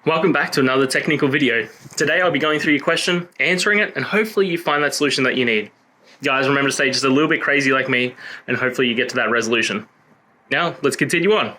Welcome back to another technical video. Today I'll be going through your question, answering it, and hopefully you find that solution that you need. Guys, remember to stay just a little bit crazy like me, and hopefully you get to that resolution. Now, let's continue on.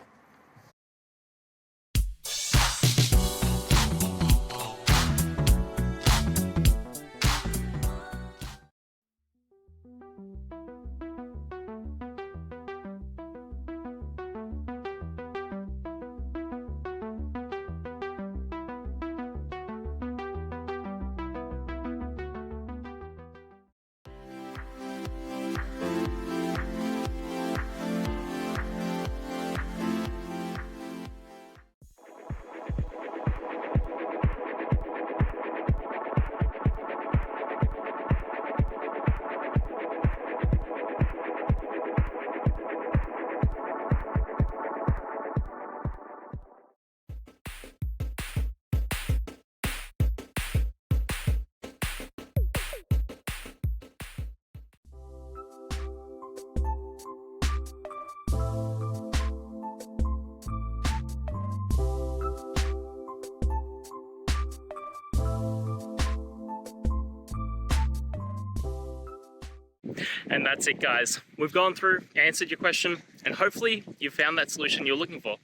And that's it, guys. We've gone through, answered your question, and hopefully you found that solution you're looking for.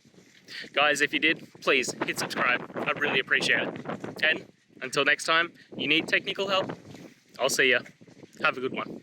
Guys, if you did, please hit subscribe. I'd really appreciate it. And until next time, you need technical help, I'll see ya. Have a good one.